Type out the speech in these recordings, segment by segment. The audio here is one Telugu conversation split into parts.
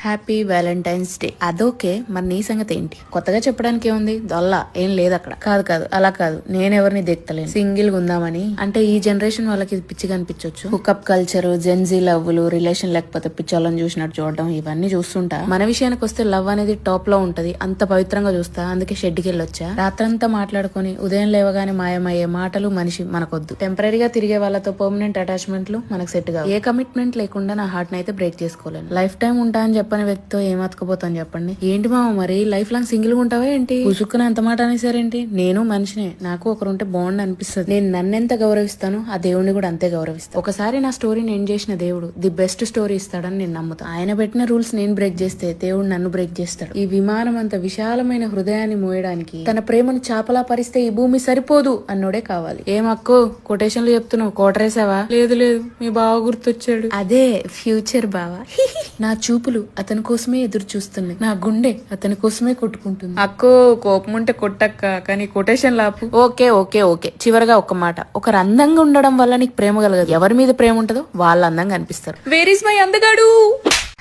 Happy valentine's day. అదోకే, మరి నీ సంగతి ఏంటి? కొత్తగా చెప్పడానికి ఏముంది? దొల్లా ఏం లేదు అక్కడ. కాదు అలా కాదు, నేనెవరిని దిక్తలేను. సింగిల్ గా ఉందామని. అంటే ఈ జనరేషన్ వాళ్ళకి పిచ్చిగా అనిపించవచ్చు. హుకప్ కల్చర్, జెన్జీ లవ్లు, రిలేషన్ లేకపోతే పిచ్చోళ్ళని చూసినట్టు చూడడం, ఇవన్నీ చూస్తుంటా. మన విషయానికి వస్తే లవ్ అనేది టాప్ లో ఉంటది. అంత పవిత్రంగా చూస్తా. అందుకే షెడ్కి వెళ్ళొచ్చా. రాత్రంతా మాట్లాడుకొని ఉదయం లేవగానే మాయమయ్యే మాటలు మనిషి మనకొద్దు. టెంపరీగా తిరిగే వాళ్ళతో పర్మనెంట్ అటాచ్మెంట్లు మనకు సెట్ కావు. ఏ కమిట్మెంట్ లేకుండా నా హార్ట్ నైతే బ్రేక్ చేసుకోలేను. లైఫ్ టైం ఉంటా అని చెప్పని వ్యక్తితో ఏం అతకపోతాను చెప్పండి. ఏంటి మామ మరి లైఫ్ లాంగ్ సింగిల్ గా ఉంటావా ఏంటి? ఉసుక్కున అంత మాట అనేసారేంటి? నేను మనిషినే, నాకు ఒకరుంటే బాగుండి అనిపిస్తుంది. నేను నన్నెంత గౌరవిస్తాను ఆ దేవుడిని కూడా అంతే గౌరవిస్తాను. ఒకసారి నా స్టోరీని ఎండ్ చేసిన దేవుడు ది బెస్ట్ స్టోరీ ఇస్తాడని నేను నమ్ముతాను. ఆయన పెట్టిన రూల్స్ నేను బ్రేక్ చేస్తే దేవుడు నన్ను బ్రేక్ చేస్తాడు. ఈ విమానం అంత విశాలమైన హృదయాన్ని మోయడానికి తన ప్రేమను చాపలా పరిస్తే ఈ భూమి సరిపోదు అన్నోడే కావాలి. ఏమక్కో కొటేషన్లు చెప్తున్నావు, కోటరేసావా? లేదు మీ బావ గుర్తొచ్చాడు. అదే ఫ్యూచర్ బావా. నా చూపులు అతని కోసమే ఎదురు చూస్తున్నాయి. నా గుండె అతని కోసమే కొట్టుకుంటుంది. అక్కో కోపం ఉంటే కొట్టక్క, కానీ కొటేషన్ లాపు. ఓకే చివరగా ఒక్క మాట. ఒకరు అందంగా ఉండడం వల్ల నీకు ప్రేమ కలగదు. ఎవరి మీద ప్రేమ ఉంటుందో వాళ్ళు అందంగా అనిపిస్తారు. వేర్ ఇస్ మై అందగాడు.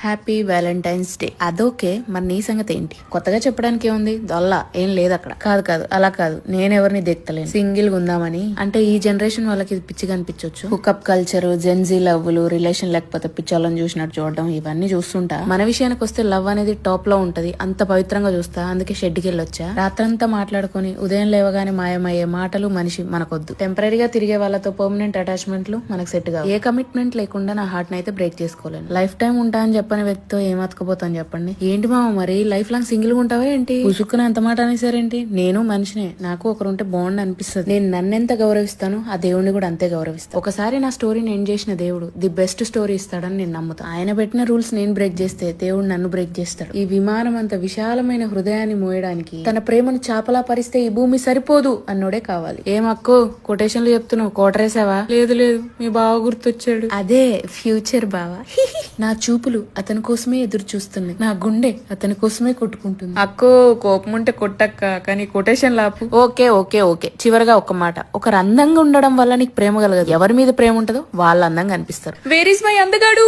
Happy valentine's day. అదోకే, మరి నీ సంగతి ఏంటి? కొత్తగా చెప్పడానికి ఏముంది? దొల్లా ఏం లేదు అక్కడ. కాదు అలా కాదు, నేనెవరిని దిక్తలేను. సింగిల్ గా ఉందామని. అంటే ఈ జనరేషన్ వాళ్ళకి పిచ్చిగా అనిపించవచ్చు. హుకప్ కల్చర్, జెన్జీ లవ్లు, రిలేషన్ లేకపోతే పిచ్చోళ్ళని చూసినట్టు చూడడం, ఇవన్నీ చూస్తుంటా. మన విషయానికి వస్తే లవ్ అనేది టాప్ లో ఉంటది. అంత పవిత్రంగా చూస్తా. అందుకే షెడ్కి వెళ్ళొచ్చా. రాత్రంతా మాట్లాడుకొని ఉదయం లేవగానే మాయమయ్యే మాటలు మనిషి మనకొద్దు. టెంపరీగా తిరిగే వాళ్ళతో పర్మనెంట్ అటాచ్మెంట్లు మనకు సెట్ కావు. ఏ కమిట్మెంట్ లేకుండా నా హార్ట్ నైతే బ్రేక్ చేసుకోలేను. లైఫ్ టైం ఉంటా అని చెప్పని వ్యక్తితో ఏం అతకపోతాను చెప్పండి. ఏంటి మామ మరి లైఫ్ లాంగ్ సింగిల్ గా ఉంటావా ఏంటి? ఉసుక్కున అంత మాట అనేసారేంటి? నేను మనిషినే, నాకు ఒకరుంటే బాగుండి అనిపిస్తుంది. నేను నన్నెంత గౌరవిస్తాను ఆ దేవుడిని కూడా అంతే గౌరవిస్తాను. ఒకసారి నా స్టోరీని ఎండ్ చేసిన దేవుడు ది బెస్ట్ స్టోరీ ఇస్తాడని నేను నమ్ముతాను. ఆయన పెట్టిన రూల్స్ నేను బ్రేక్ చేస్తే దేవుడు నన్ను బ్రేక్ చేస్తాడు. ఈ విమానం అంత విశాలమైన హృదయాన్ని మోయడానికి తన ప్రేమను చాపలా పరిస్తే ఈ భూమి సరిపోదు అన్నోడే కావాలి. ఏమక్కో కొటేషన్లు చెప్తున్నావు, కోటరేసావా? లేదు మీ బావ గుర్తొచ్చాడు. అదే ఫ్యూచర్ బావా. నా చూపులు అతని కోసమే ఎదురు చూస్తున్నాయి. నా గుండె అతని కోసమే కొట్టుకుంటుంది. అక్కో కోపం ఉంటే కొట్టక్క, కానీ కొటేషన్ లాపు. ఓకే చివరగా ఒక్క మాట. ఒకరు అందంగా ఉండడం వల్ల నీకు ప్రేమ కలగదు. ఎవరి మీద ప్రేమ ఉంటుందో వాళ్ళు అందంగా అనిపిస్తారు. వేర్ ఇస్ మై అందగాడు.